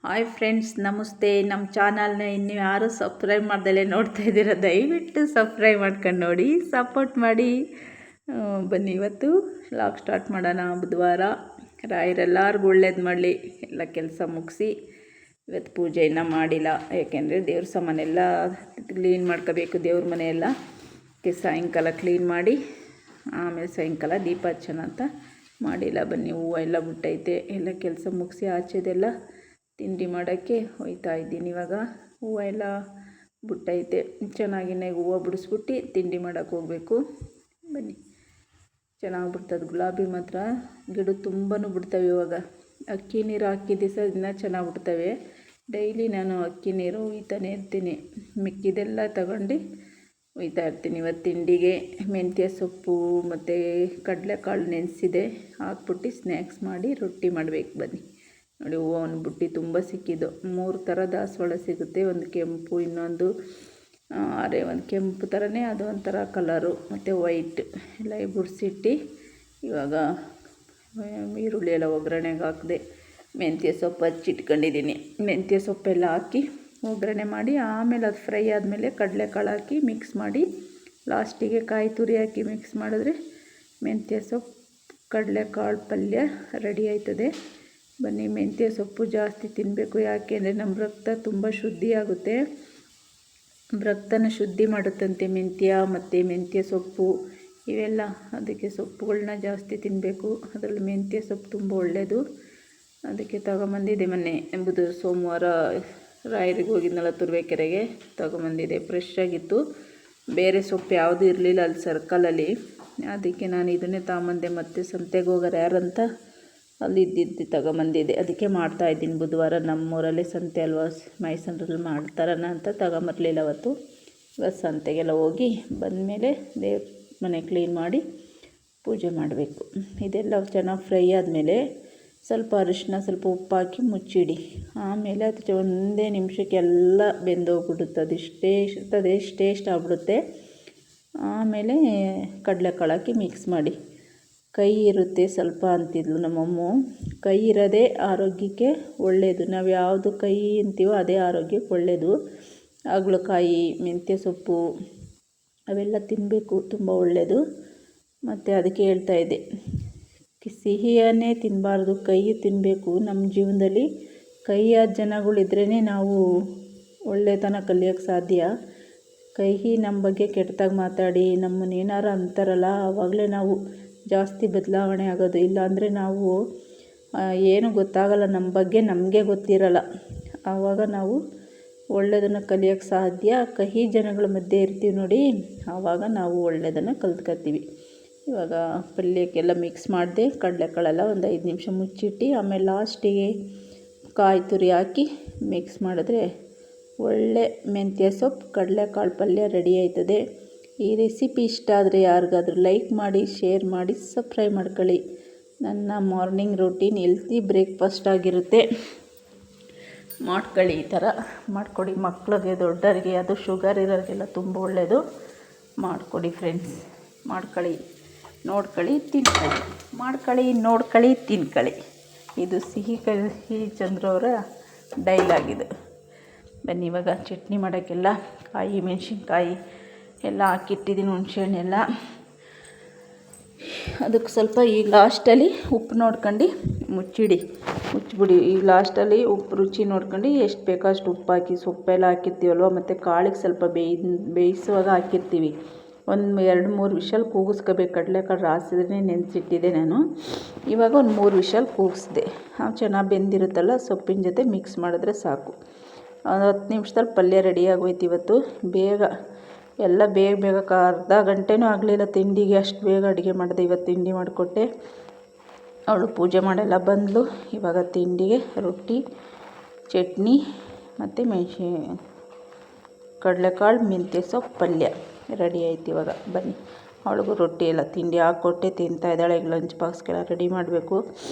Hi friends, ನಮಸ್ತೆ. ನಮ್ಮ ಚಾನಲ್ನ ಇನ್ನೂ ಯಾರು ಸಬ್ಸ್ಕ್ರೈಬ್ ಮಾಡ್ದಲೇ ನೋಡ್ತಾ ಇದ್ದೀರಾ, ದಯವಿಟ್ಟು ಸಬ್ಸ್ಕ್ರೈಬ್ ಮಾಡ್ಕೊಂಡು ನೋಡಿ, ಸಪೋರ್ಟ್ ಮಾಡಿ. ಬನ್ನಿ, ಇವತ್ತು ಲಾಗ್ ಸ್ಟಾರ್ಟ್ ಮಾಡೋಣ. ಬುಧವಾರ, ರಾಯರೆಲ್ಲರಿಗೂ ಒಳ್ಳೇದು ಮಾಡಲಿ. ಎಲ್ಲ ಕೆಲಸ ಮುಗಿಸಿ ಇವತ್ತು ಪೂಜೆ ಇನ್ನೂ ಮಾಡಿಲ್ಲ, ಏಕೆಂದರೆ ದೇವ್ರ ಸಾಮಾನೆಲ್ಲ ಕ್ಲೀನ್ ಮಾಡ್ಕೋಬೇಕು. ದೇವ್ರ ಮನೆಯೆಲ್ಲ ಸಾಯಂಕಾಲ ಕ್ಲೀನ್ ಮಾಡಿ ಆಮೇಲೆ ಸಾಯಂಕಾಲ ದೀಪ ಹಚ್ಚೋಣ ಅಂತ ಮಾಡಿಲ್ಲ. ಬನ್ನಿ, ಹೂವು ಎಲ್ಲ ಬಿಟ್ಟೈತೆ. ಎಲ್ಲ ಕೆಲಸ ಮುಗಿಸಿ ಆಚೆದೆಲ್ಲ ತಿಂಡಿ ಮಾಡೋಕ್ಕೆ ಹೋಯ್ತಾ ಇದ್ದೀನಿ. ಇವಾಗ ಹೂವು ಎಲ್ಲ ಬಿಟ್ಟೈತೆ. ಚೆನ್ನಾಗಿನೇ ಹೂವು ಬಿಡಿಸ್ಬಿಟ್ಟು ತಿಂಡಿ ಮಾಡೋಕ್ಕೆ ಹೋಗಬೇಕು. ಬನ್ನಿ, ಚೆನ್ನಾಗಿ ಬಿಡ್ತದೆ. ಗುಲಾಬಿ ಮಾತ್ರ ಗಿಡ ತುಂಬಾ ಬಿಡ್ತವೆ. ಇವಾಗ ಅಕ್ಕಿ ನೀರು ಹಾಕಿ ದಿವಸ ಇನ್ನೂ ಚೆನ್ನಾಗಿ ಬಿಡ್ತವೆ. ಡೈಲಿ ನಾನು ಅಕ್ಕಿ ನೀರು ಹುಯ್ತಾನೆ ಇರ್ತೀನಿ. ಮಿಕ್ಕಿದೆಲ್ಲ ತಗೊಂಡು ಹುಯ್ತಾ ಇರ್ತೀನಿ. ಇವತ್ತು ತಿಂಡಿಗೆ ಮೆಂತ್ಯ ಸೊಪ್ಪು ಮತ್ತು ಕಡಲೆಕಾಳು ನೆನೆಸಿದೆ, ಹಾಕ್ಬಿಟ್ಟು ಸ್ನ್ಯಾಕ್ಸ್ ಮಾಡಿ ರೊಟ್ಟಿ ಮಾಡಬೇಕು. ಬನ್ನಿ ನೋಡಿ, ಹೂವು ಒಂದು ಬುಟ್ಟಿ ತುಂಬ ಸಿಕ್ಕಿದ್ದು. 3 ಥರ ದಾಸವಾಳ ಸಿಗುತ್ತೆ. ಒಂದು ಕೆಂಪು, ಇನ್ನೊಂದು ಒಂದು ಕೆಂಪು ಥರನೇ, ಅದು ಒಂಥರ ಕಲರು, ಮತ್ತು ವೈಟ್ ಎಲ್ಲ ಬಿಡಿಸಿಟ್ಟು ಇವಾಗ ಈರುಳ್ಳಿ ಎಲ್ಲ ಒಗ್ಗರಣೆಗೆ ಹಾಕಿದೆ. ಮೆಂತ್ಯ ಸೊಪ್ಪು ಹಚ್ಚಿಟ್ಕೊಂಡಿದ್ದೀನಿ. ಮೆಂತ್ಯ ಸೊಪ್ಪೆಲ್ಲ ಹಾಕಿ ಒಗ್ಗರಣೆ ಮಾಡಿ ಆಮೇಲೆ ಅದು ಫ್ರೈ ಆದಮೇಲೆ ಕಡಲೆಕಾಳು ಹಾಕಿ ಮಿಕ್ಸ್ ಮಾಡಿ ಲಾಸ್ಟಿಗೆ ಕಾಯಿ ತುರಿ ಹಾಕಿ ಮಿಕ್ಸ್ ಮಾಡಿದ್ರೆ ಮೆಂತ್ಯ ಸೊಪ್ಪು ಕಡಲೆಕಾಳು ಪಲ್ಯ ರೆಡಿ ಆಯ್ತದೆ. ಬನ್ನಿ, ಮೆಂತ್ಯ ಸೊಪ್ಪು ಜಾಸ್ತಿ ತಿನ್ನಬೇಕು. ಯಾಕೆಂದರೆ ನಮ್ಮ ರಕ್ತ ತುಂಬ ಶುದ್ಧಿಯಾಗುತ್ತೆ. ರಕ್ತನ ಶುದ್ಧಿ ಮಾಡುತ್ತಂತೆ ಮೆಂತ್ಯ ಮತ್ತು ಮೆಂತ್ಯ ಸೊಪ್ಪು ಇವೆಲ್ಲ. ಅದಕ್ಕೆ ಸೊಪ್ಪುಗಳನ್ನ ಜಾಸ್ತಿ ತಿನ್ನಬೇಕು. ಅದರಲ್ಲಿ ಮೆಂತ್ಯ ಸೊಪ್ಪು ತುಂಬ ಒಳ್ಳೆಯದು. ಅದಕ್ಕೆ ತಗೊಂಬಂದಿದೆ. ಮೊನ್ನೆ ಸೋಮವಾರ ರಾಯರಿಗೆ ಹೋಗಿದ್ನಲ್ಲ, ತುರುವೇಕೆರೆಗೆ ತಗೊಂಬಂದಿದೆ. ಫ್ರೆಶ್ ಆಗಿತ್ತು. ಬೇರೆ ಸೊಪ್ಪು ಯಾವುದೂ ಇರಲಿಲ್ಲ ಅಲ್ಲಿ ಸರ್ಕಲಲ್ಲಿ. ಅದಕ್ಕೆ ನಾನು ಇದನ್ನೇ ತಗೊಂಬಂದೆ. ಮತ್ತು ಸಂತೆಗೆ ಹೋಗೋರು ಯಾರಂತ ಅಲ್ಲಿ ಇದ್ದಿದ್ದು ತಗೊಂಬಂದಿದ್ದೆ. ಅದಕ್ಕೆ ಮಾಡ್ತಾಯಿದ್ದೀನಿ. ಬುಧವಾರ ನಮ್ಮೂರಲ್ಲೇ ಸಂತೆ ಅಲ್ವಾ, ಮೈಸೂರಲ್ಲಿ ಮಾಡ್ತಾರನ ಅಂತ ತಗೊಂಬರ್ಲಿಲ್ಲ ಅವತ್ತು. ಇವತ್ತು ಸಂತೆಗೆಲ್ಲ ಹೋಗಿ ಬಂದಮೇಲೆ ದೇವ್ರ ಮನೆ ಕ್ಲೀನ್ ಮಾಡಿ ಪೂಜೆ ಮಾಡಬೇಕು. ಇದೆಲ್ಲ ಚೆನ್ನಾಗಿ ಫ್ರೈ ಆದಮೇಲೆ ಸ್ವಲ್ಪ ಅರಿಶಿನ, ಸ್ವಲ್ಪ ಉಪ್ಪು ಹಾಕಿ ಮುಚ್ಚಿಡಿ. ಆಮೇಲೆ ಅದು ಒಂದೇ ನಿಮಿಷಕ್ಕೆ ಎಲ್ಲ ಬೆಂದೋಗ್ಬಿಡುತ್ತೆ. ಅದು ಟೇಸ್ಟ್ ಆಗಿಬಿಡುತ್ತೆ. ಆಮೇಲೆ ಕಡಲೆಕಾಳು ಹಾಕಿ ಮಿಕ್ಸ್ ಮಾಡಿ. ಕೈ ಇರುತ್ತೆ ಸ್ವಲ್ಪ ಅಂತಿದ್ಲು ನಮ್ಮಮ್ಮ. ಕೈ ಇರೋದೇ ಆರೋಗ್ಯಕ್ಕೆ ಒಳ್ಳೆಯದು. ನಾವು ಯಾವುದು ಕೈ ಅಂತೀವೋ ಅದೇ ಆರೋಗ್ಯಕ್ಕೆ ಒಳ್ಳೆಯದು. ಹಾಗಲಕಾಯಿ, ಮೆಂತ್ಯ ಸೊಪ್ಪು ಅವೆಲ್ಲ ತಿನ್ನಬೇಕು, ತುಂಬ ಒಳ್ಳೆಯದು. ಮತ್ತು ಅದಕ್ಕೆ ಹೇಳ್ತಾಯಿದ್ದೆ, ಸಿಹಿಯನ್ನೇ ತಿನ್ನಬಾರ್ದು, ಕೈ ತಿನ್ನಬೇಕು. ನಮ್ಮ ಜೀವನದಲ್ಲಿ ಕೈಯಾದ ಜನಗಳಿದ್ರೇ ನಾವು ಒಳ್ಳೆತನ ಕಲಿಯೋಕ್ಕೆ ಸಾಧ್ಯ. ಕಹಿ ನಮ್ಮ ಬಗ್ಗೆ ಕೆಟ್ಟದಾಗಿ ಮಾತಾಡಿ ನಮ್ಮನ್ನೇನಾರು ಅಂತಾರಲ್ಲ, ಆವಾಗಲೇ ನಾವು ಜಾಸ್ತಿ ಬದಲಾವಣೆ ಆಗೋದು. ಇಲ್ಲಾಂದರೆ ನಾವು ಏನು ಗೊತ್ತಾಗಲ್ಲ, ನಮ್ಮ ಬಗ್ಗೆ ನಮಗೆ ಗೊತ್ತಿರಲ್ಲ. ಆವಾಗ ನಾವು ಒಳ್ಳೆಯದನ್ನು ಕಲಿಯೋಕ್ಕೆ ಸಾಧ್ಯ. ಕಹಿ ಜನಗಳ ಮಧ್ಯೆ ಇರ್ತೀವಿ ನೋಡಿ, ಆವಾಗ ನಾವು ಒಳ್ಳೆಯದನ್ನು ಕಲ್ತ್ಕೊತೀವಿ. ಇವಾಗ ಪಲ್ಯಕ್ಕೆಲ್ಲ ಮಿಕ್ಸ್ ಮಾಡಿದೆ. ಕಡಲೆಕಾಳೆಲ್ಲ ಒಂದು 5 ನಿಮಿಷ ಮುಚ್ಚಿಟ್ಟು ಆಮೇಲೆ ಲಾಸ್ಟಿಗೆ ಕಾಯಿ ತುರಿ ಹಾಕಿ ಮಿಕ್ಸ್ ಮಾಡಿದ್ರೆ ಒಳ್ಳೆ ಮೆಂತ್ಯ ಸೊಪ್ಪು ಕಡಲೆಕಾಳು ಪಲ್ಯ ರೆಡಿ ಆಯ್ತದೆ. ಈ ರೆಸಿಪಿ ಇಷ್ಟ ಆದರೆ ಯಾರಿಗಾದ್ರೂ ಲೈಕ್ ಮಾಡಿ, ಶೇರ್ ಮಾಡಿ, ಸಬ್ಸ್ಕ್ರೈಬ್ ಮಾಡ್ಕೊಳ್ಳಿ. ನನ್ನ ಮಾರ್ನಿಂಗ್ ರೂಟೀನ್ ಹೆಲ್ತಿ ಬ್ರೇಕ್ಫಾಸ್ಟ್ ಆಗಿರುತ್ತೆ. ಮಾಡ್ಕೊಳ್ಳಿ, ಈ ಥರ ಮಾಡಿಕೊಡಿ. ಮಕ್ಕಳಿಗೆ, ದೊಡ್ಡವರಿಗೆ, ಅದು ಶುಗರ್ ಇರೋರಿಗೆಲ್ಲ ತುಂಬ ಒಳ್ಳೆಯದು. ಮಾಡಿಕೊಡಿ ಫ್ರೆಂಡ್ಸ್. ಮಾಡ್ಕೊಳ್ಳಿ, ನೋಡ್ಕೊಳ್ಳಿ, ತಿನ್ಕೊಳ್ಳಿ. ಮಾಡ್ಕೊಳ್ಳಿ, ನೋಡ್ಕೊಳ್ಳಿ, ತಿನ್ಕೊಳ್ಳಿ. ಇದು ಸಿಹಿ ಚಂದ್ರವರ ಡೈಲಾಗ್ ಇದು. ಬನ್ನಿ, ಇವಾಗ ಚಟ್ನಿ ಮಾಡೋಕ್ಕೆಲ್ಲ ಕಾಯಿ, ಮೆಣಸಿನ್ಕಾಯಿ ಎಲ್ಲ ಹಾಕಿಟ್ಟಿದ್ದೀನಿ. ಹುಣಸೆಹಣ್ಣೆಲ್ಲ ಅದಕ್ಕೆ ಸ್ವಲ್ಪ ಈ ಲಾಸ್ಟಲ್ಲಿ ಉಪ್ಪು ನೋಡ್ಕೊಂಡು ಮುಚ್ಚಿಬಿಡಿ. ಈ ಲಾಸ್ಟಲ್ಲಿ ಉಪ್ಪು ರುಚಿ ನೋಡ್ಕೊಂಡು ಎಷ್ಟು ಬೇಕೋ ಅಷ್ಟು ಉಪ್ಪು ಹಾಕಿ. ಸೊಪ್ಪೆಲ್ಲ ಹಾಕಿರ್ತೀವಲ್ವ, ಮತ್ತು ಕಾಳಿಗೆ ಸ್ವಲ್ಪ ಬೇಯಿಸುವಾಗ ಹಾಕಿರ್ತೀವಿ. ಒಂದು 2-3 ವಿಷಲ್ ಕೂಗಿಸ್ಕೋಬೇಕು. ಕಡಲೆಕಾಳು ರಾಸಿದ್ರೆ ನೆನೆಸಿಟ್ಟಿದ್ದೆ ನಾನು. ಇವಾಗ ಒಂದು 3 ವಿಷಲ್ ಕೂಗಿಸ್ದೆ. ಚೆನ್ನಾಗಿ ಬೆಂದಿರುತ್ತಲ್ಲ, ಸೊಪ್ಪಿನ ಜೊತೆ ಮಿಕ್ಸ್ ಮಾಡಿದ್ರೆ ಸಾಕು. ಒಂದು 10 ನಿಮಿಷದಲ್ಲಿ ಪಲ್ಯ ರೆಡಿಯಾಗೋಯ್ತು. ಇವತ್ತು ಬೇಗ ಅರ್ಧ ಗಂಟೆನೂ ಆಗಲಿಲ್ಲ ತಿಂಡಿಗೆ, ಅಷ್ಟು ಬೇಗ ಅಡುಗೆ ಮಾಡಿದೆ. ಇವತ್ತು ತಿಂಡಿ ಮಾಡಿಕೊಟ್ಟೆ. ಅವಳು ಪೂಜೆ ಮಾಡೆಲ್ಲ ಬಂದಳು. ಇವಾಗ ತಿಂಡಿಗೆ ರೊಟ್ಟಿ, ಚಟ್ನಿ ಮತ್ತು ಕಡಲೆಕಾಳು ಮೆಂತ್ಯ ಸೊಪ್ಪು ಪಲ್ಯ ರೆಡಿ ಆಯ್ತು. ಇವಾಗ ಬನ್ನಿ, ಅವಳಿಗೂ ರೊಟ್ಟಿ ಎಲ್ಲ ತಿಂಡಿ ಹಾಕ್ಕೊಟ್ಟೆ, ತಿಂತಾಯಿದ್ದಾಳೆ. ಈಗ ಲಂಚ್ ಬಾಕ್ಸ್ಗೆಲ್ಲ ರೆಡಿ ಮಾಡಬೇಕು.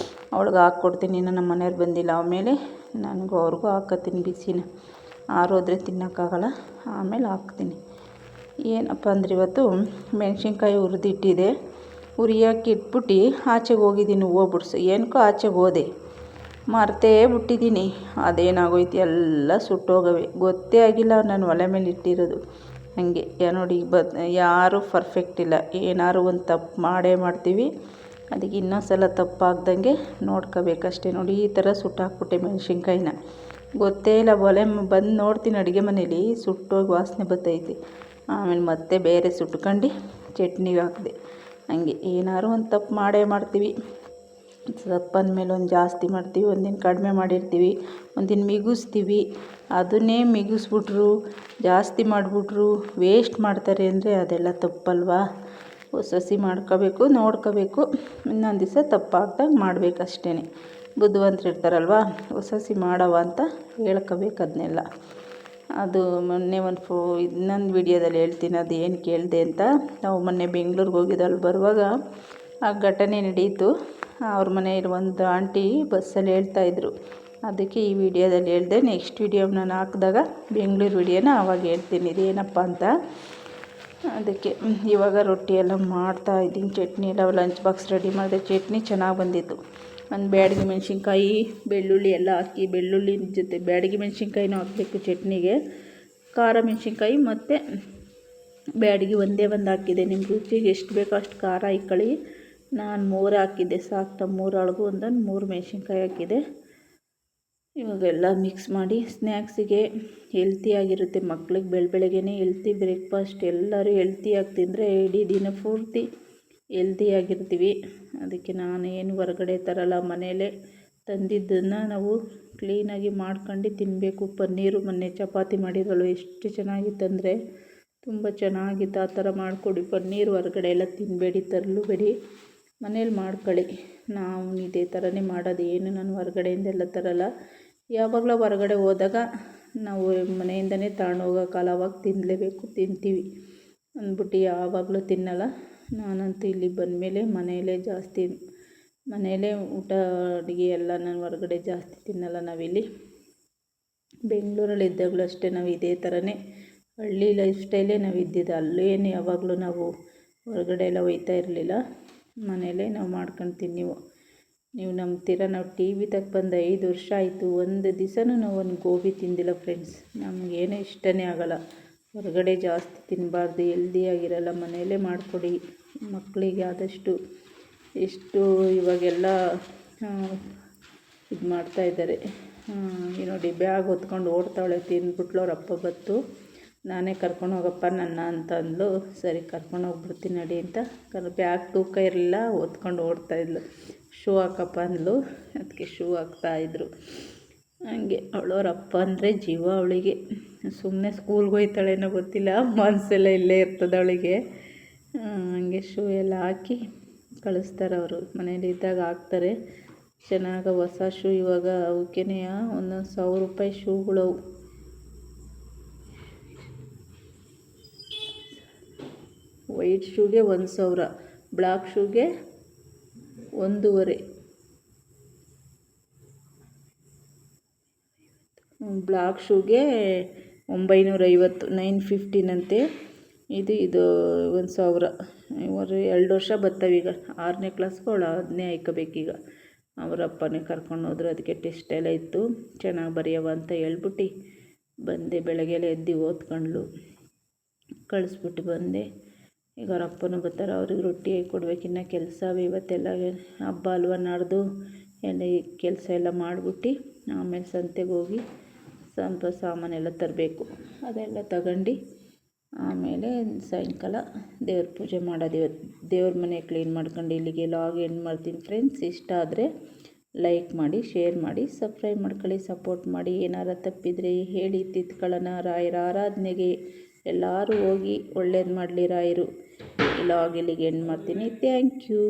ಅವಳಿಗೆ ಹಾಕ್ಕೊಡ್ತೀನಿ. ಇನ್ನು ನಮ್ಮ ಮನೆಯವ್ರು ಬಂದಿಲ್ಲ. ಆಮೇಲೆ ನನಗೂ ಅವ್ರಿಗೂ ಹಾಕ್ಕೊತೀನಿ. ಬಿಸಿನ ಆರೋದ್ರೆ ತಿನ್ನೋಕ್ಕಾಗಲ್ಲ, ಆಮೇಲೆ ಹಾಕ್ತೀನಿ. ಏನಪ್ಪ ಅಂದರೆ ಇವತ್ತು ಮೆಣಸಿನ್ಕಾಯಿ ಹುರಿದಿಟ್ಟಿದೆ. ಉರಿಯೋಕೆ ಇಟ್ಬಿಟ್ಟು ಆಚೆಗೆ ಹೋಗಿದ್ದೀನಿ ಹೂವು ಬಿಡಿಸು. ಏನಕ್ಕೋ ಆಚೆಗೆ ಹೋದೆ. ಮರ್ತೇ ಬಿಟ್ಟಿದ್ದೀನಿ. ಅದೇನಾಗೋಯ್ತು ಎಲ್ಲ ಸುಟ್ಟೋಗವೆ, ಗೊತ್ತೇ ಆಗಿಲ್ಲ ನಾನು ಒಲೆ ಮೇಲೆ ಇಟ್ಟಿರೋದು. ಹಾಗೆ ನೋಡಿ ಯಾರೂ ಪರ್ಫೆಕ್ಟ್ ಇಲ್ಲ, ಏನಾದ್ರು ಒಂದು ತಪ್ಪು ಮಾಡೇ ಮಾಡ್ತೀವಿ. ಅದಕ್ಕೆ ಇನ್ನೊಂದು ಸಲ ತಪ್ಪಾಗ್ದಂಗೆ ನೋಡ್ಕೋಬೇಕಷ್ಟೇ. ನೋಡಿ ಈ ಥರ ಸುಟ್ಟಾಕ್ಬಿಟ್ಟೆ ಮೆಣಸಿನ್ಕಾಯಿನ, ಗೊತ್ತೇ ಇಲ್ಲ. ಒಲೆ ಬಂದು ನೋಡ್ತೀನಿ ಅಡುಗೆ ಮನೇಲಿ ಸುಟ್ಟೋಗಿ ವಾಸನೆ ಬರ್ತೈತಿ. ಆಮೇಲೆ ಮತ್ತೆ ಬೇರೆ ಸುಟ್ಕೊಂಡು ಚಟ್ನಿಗೆ ಹಾಕಿದೆ. ಹಂಗೆ ಏನಾದ್ರು ಒಂದು ತಪ್ಪು ಮಾಡೇ ಮಾಡ್ತೀವಿ. ತಪ್ಪಂದ ಮೇಲೆ ಒಂದು ಜಾಸ್ತಿ ಮಾಡ್ತೀವಿ, ಒಂದಿನ ಕಡಿಮೆ ಮಾಡಿರ್ತೀವಿ, ಒಂದಿನ ಮಿಗಿಸ್ತೀವಿ. ಅದನ್ನೇ ಮಿಗಿಸ್ಬಿಟ್ರು, ಜಾಸ್ತಿ ಮಾಡಿಬಿಟ್ರು, ವೇಸ್ಟ್ ಮಾಡ್ತಾರೆ ಅಂದರೆ ಅದೆಲ್ಲ ತಪ್ಪಲ್ವಾ? ಹೊಸಿ ಮಾಡ್ಕೋಬೇಕು, ನೋಡ್ಕೋಬೇಕು. ಇನ್ನೊಂದು ದಿವಸ ತಪ್ಪಾಗ್ದಾಗ ಮಾಡಬೇಕಷ್ಟೇ. ಬುದ್ಧಿವಂತರು ಇರ್ತಾರಲ್ವ, ಹೊಸಿ ಮಾಡವ ಅಂತ ಹೇಳ್ಕೋಬೇಕು ಅದನ್ನೆಲ್ಲ. ಅದು ಮೊನ್ನೆ ಇನ್ನೊಂದು ವಿಡಿಯೋದಲ್ಲಿ ಹೇಳ್ತೀನಿ ಅದು ಏನು ಕೇಳಿದೆ ಅಂತ. ನಾವು ಮೊನ್ನೆ ಬೆಂಗ್ಳೂರಿಗೆ ಹೋಗಿದ್ದು, ಬರುವಾಗ ಆ ಘಟನೆ ನಡೀತು. ಅವ್ರ ಮನೆಯಲ್ಲಿ ಒಂದು ಆಂಟಿ ಬಸ್ಸಲ್ಲಿ ಹೇಳ್ತಾಯಿದ್ರು, ಅದಕ್ಕೆ ಈ ವಿಡಿಯೋದಲ್ಲಿ ಹೇಳಿದೆ. ನೆಕ್ಸ್ಟ್ ವಿಡಿಯೋ ನಾನು ಹಾಕಿದಾಗ ಬೆಂಗಳೂರು ವಿಡಿಯೋನ ಆವಾಗ ಹೇಳ್ತೀನಿ ಇದೇನಪ್ಪ ಅಂತ. ಅದಕ್ಕೆ ಇವಾಗ ರೊಟ್ಟಿ ಎಲ್ಲ ಮಾಡ್ತಾಯಿದ್ದೀನಿ. ಚಟ್ನಿ ಎಲ್ಲ ಲಂಚ್ ಬಾಕ್ಸ್ ರೆಡಿ ಮಾಡಿದೆ. ಚಟ್ನಿ ಚೆನ್ನಾಗಿ ಬಂದಿತ್ತು. ಒಂದು ಬ್ಯಾಡಗಿ ಮೆಣಸಿನ್ಕಾಯಿ, ಬೆಳ್ಳುಳ್ಳಿ ಎಲ್ಲ ಹಾಕಿ, ಬೆಳ್ಳುಳ್ಳಿ ಜೊತೆ ಬ್ಯಾಡಗಿ ಮೆಣಸಿನ್ಕಾಯಿನೂ ಹಾಕಬೇಕು ಚಟ್ನಿಗೆ. ಖಾರ ಮೆಣಸಿನ್ಕಾಯಿ ಮತ್ತು ಬ್ಯಾಡಗಿ ಒಂದೇ ಒಂದು ಹಾಕಿದೆ. ನಿಮ್ಮ ರುಚಿಗೆ ಎಷ್ಟು ಬೇಕೋ ಅಷ್ಟು ಖಾರ ಇಕ್ಕೊಳ್ಳಿ. ನಾನು 3 ಹಾಕಿದ್ದೆ, ಸಾಕು. 3 ಅಳಗು ಒಂದೊಂದು 3 ಮೆಣಸಿನ್ಕಾಯಿ ಹಾಕಿದೆ. ಇವಾಗೆಲ್ಲ ಮಿಕ್ಸ್ ಮಾಡಿ ಸ್ನ್ಯಾಕ್ಸಿಗೆ ಹೆಲ್ತಿಯಾಗಿರುತ್ತೆ. ಮಕ್ಳಿಗೆ ಬೆಳಗ್ಗೆನೇ ಹೆಲ್ತಿ ಬ್ರೇಕ್ಫಾಸ್ಟ್. ಎಲ್ಲರೂ ಹೆಲ್ತಿಯಾಗಿ ತಿಂದರೆ ಇಡೀ ದಿನ ಪೂರ್ತಿ ಹೆಲ್ತಿಯಾಗಿರ್ತೀವಿ. ಅದಕ್ಕೆ ನಾನು ಏನು ಹೊರಗಡೆ ತರಲ್ಲ, ಮನೆಯಲ್ಲೇ ತಂದಿದ್ದನ್ನು ನಾವು ಕ್ಲೀನಾಗಿ ಮಾಡ್ಕೊಂಡು ತಿನ್ನಬೇಕು. ಪನ್ನೀರು ಮೊನ್ನೆ ಚಪಾತಿ ಮಾಡಿರೋಳು ಎಷ್ಟು ಚೆನ್ನಾಗಿತ್ತಂದರೆ ತುಂಬ ಚೆನ್ನಾಗಿತ್ತು. ಆ ಥರ ಮಾಡಿಕೊಡಿ. ಪನ್ನೀರು ಹೊರಗಡೆ ಎಲ್ಲ ತಿನ್ನಬೇಡಿ, ತರಲೂಬೇಡಿ, ಮನೇಲಿ ಮಾಡ್ಕೊಳ್ಳಿ. ನಾವು ಇದೇ ಥರನೇ ಮಾಡೋದು. ಏನು ನಾನು ಹೊರಗಡೆಯಿಂದೆಲ್ಲ ತರಲ್ಲ. ಯಾವಾಗಲೂ ಹೊರಗಡೆ ಹೋದಾಗ ನಾವು ಮನೆಯಿಂದನೇ ತಗೊಂಡೋಗೋಕ್ಕಲ್ಲ, ಅವಾಗ ತಿನ್ನಲೇಬೇಕು, ತಿಂತೀವಿ ಅಂದ್ಬಿಟ್ಟು ಯಾವಾಗಲೂ ತಿನ್ನಲ್ಲ. ನಾನಂತೂ ಇಲ್ಲಿ ಬಂದಮೇಲೆ ಮನೆಯಲ್ಲೇ ಜಾಸ್ತಿ, ಮನೆಯಲ್ಲೇ ಊಟ ಅಡುಗೆ ಎಲ್ಲ. ನಾನು ಹೊರಗಡೆ ಜಾಸ್ತಿ ತಿನ್ನಲ್ಲ. ನಾವಿಲ್ಲಿ ಬೆಂಗಳೂರಲ್ಲಿ ಇದ್ದಾಗಲೂ ಅಷ್ಟೇ, ನಾವು ಇದೇ ಥರನೇ ಹಳ್ಳಿ ಲೈಫ್ ಸ್ಟೈಲೇ ನಾವು ಇದ್ದಿದ್ದು. ಅಲ್ಲೇನು ಯಾವಾಗಲೂ ನಾವು ಹೊರಗಡೆ ಎಲ್ಲ ಒಯ್ತಾ ಇರಲಿಲ್ಲ, ಮನೆಯಲ್ಲೇ ನಾವು ಮಾಡ್ಕೊಳ್ತೀನಿ. ನೀವು ನಂಬ್ತೀರ, ನಾವು ಟಿ ವಿ ತಕ್ಕ ಬಂದು 5 ವರ್ಷ ಆಯಿತು, ಒಂದು ದಿವಸನೂ ನಾವು ಒಂದು ಗೋಬಿ ತಿಂದಿಲ್ಲ ಫ್ರೆಂಡ್ಸ್. ನಮಗೇನೂ ಇಷ್ಟನೇ ಆಗೋಲ್ಲ. ಹೊರಗಡೆ ಜಾಸ್ತಿ ತಿನ್ನಬಾರ್ದು, ಹೆಲ್ದಿಯಾಗಿರಲ್ಲ. ಮನೆಯಲ್ಲೇ ಮಾಡಿಕೊಡಿ ಮಕ್ಕಳಿಗೆ ಆದಷ್ಟು. ಎಷ್ಟು ಇವಾಗೆಲ್ಲ ಇದು ಮಾಡ್ತಾಯಿದ್ದಾರೆ. ನೋಡಿ ಬ್ಯಾಗ್ ಹೊತ್ಕೊಂಡು ಓಡ್ತಾವಳೆ, ತಿಂದ್ಬಿಟ್ಲು. ಅವ್ರ ಅಪ್ಪ ಬತ್ತು, ನಾನೇ ಕರ್ಕೊಂಡು ಹೋಗಪ್ಪ ನನ್ನ ಅಂತ ಅಂದ್ಲು. ಸರಿ ಕರ್ಕೊಂಡು ಹೋಗ್ಬಿಡ್ತೀನಿ ನಡಿ ಅಂತ. ಬ್ಯಾಗ್ ತೂಕ ಇರಲಿಲ್ಲ, ಹೊತ್ಕೊಂಡು ಓಡ್ತಾಯಿದ್ಲು. ಶೂ ಹಾಕಪ್ಪ ಅಂದ್ಲು, ಅದಕ್ಕೆ ಶೂ ಹಾಕ್ತಾಯಿದ್ರು. ಹಂಗೆ ಅವಳವ್ರ ಅಪ್ಪ ಅಂದರೆ ಜೀವ ಅವಳಿಗೆ. ಸುಮ್ಮನೆ ಸ್ಕೂಲ್ಗೆ ಹೋಯ್ತಾಳೇನೋ ಗೊತ್ತಿಲ್ಲ, ಮನಸ್ಸೆಲ್ಲ ಇಲ್ಲೇ ಇರ್ತದೆ ಅವಳಿಗೆ. ಹಂಗೆ ಶೂ ಎಲ್ಲ ಹಾಕಿ ಕಳಿಸ್ತಾರೆ ಅವರು. ಮನೇಲಿ ಇದ್ದಾಗ ಹಾಕ್ತಾರೆ. ಚೆನ್ನಾಗಿ ಹೊಸ ಶೂ. ಇವಾಗ ಅವಕ್ಕೇನೆ ಒಂದೊಂದು 1000 ರೂಪಾಯಿ ಶೂಗಳವು. ವೈಟ್ ಶೂಗೆ 1000, ಬ್ಲ್ಯಾಕ್ ಶೂಗೆ 1,500. ಬ್ಲ್ಯಾಕ್ ಶೂಗೆ 950, 915 ಇದು 1000. 2 ವರ್ಷ ಬರ್ತಾವೀಗ. 6ನೇ ಕ್ಲಾಸ್ಗೆ ಅವಳು ಅದನ್ನೇ ಹಾಯ್ಕೋಬೇಕೀಗ. ಅವರಪ್ಪನೇ ಕರ್ಕೊಂಡು ಹೋದ್ರು. ಅದಕ್ಕೆ ಟೆಸ್ಟ್ ಎಲ್ಲ ಇತ್ತು, ಚೆನ್ನಾಗಿ ಬರೆಯವ ಅಂತ ಹೇಳ್ಬಿಟ್ಟು ಬಂದೆ. ಬೆಳಗ್ಗೆಲ್ಲ ಎದ್ದು ಓದ್ಕೊಂಡ್ಲು, ಕಳಿಸ್ಬಿಟ್ಟು ಬಂದೆ. ಈಗ ಅವ್ರ ಅಪ್ಪನೂ ಬರ್ತಾರೆ, ಅವ್ರಿಗೆ ರೊಟ್ಟಿ ಕೊಡ್ಬೇಕು. ಇನ್ನು ಕೆಲಸ ಇವತ್ತೆಲ್ಲ ಹಬ್ಬ ಅಲ್ವ, ನಾಡ್ದು ಎಲ್ಲ ಕೆಲಸ ಎಲ್ಲ ಮಾಡಿಬಿಟ್ಟು ಆಮೇಲೆ ಸಂತೆಗೆ ಹೋಗಿ ಸ್ವಲ್ಪ ಸಾಮಾನೆಲ್ಲ ತರಬೇಕು. ಅದೆಲ್ಲ ತಗೊಂಡು ಆಮೇಲೆ ಸಾಯಂಕಾಲ ದೇವ್ರ ಪೂಜೆ ಮಾಡೋದು. ಇವತ್ತು ದೇವ್ರ ಮನೆ ಕ್ಲೀನ್ ಮಾಡ್ಕೊಂಡು ಇಲ್ಲಿಗೆ ಲಾಗ್ ಎಂಡ್ ಮಾಡ್ತೀನಿ ಫ್ರೆಂಡ್ಸ್. ಇಷ್ಟ ಆದರೆ ಲೈಕ್ ಮಾಡಿ, ಶೇರ್ ಮಾಡಿ, ಸಬ್ಸ್ಕ್ರೈಬ್ ಮಾಡ್ಕೊಳ್ಳಿ, ಸಪೋರ್ಟ್ ಮಾಡಿ. ಏನಾರ ತಪ್ಪಿದರೆ ಹೇಳಿ ತಿದ್ಕೊಳ್ಳೋಣ. ರಾಯರ ಆರಾಧನೆಗೆ ಎಲ್ಲರೂ ಹೋಗಿ ಒಳ್ಳೇದು ಮಾಡಲಿ ರಾಯರು. ಲಾಗ್ ಇಲ್ಲಿಗೆ ಎಂಡ್ ಮಾಡ್ತೀನಿ. Thank you.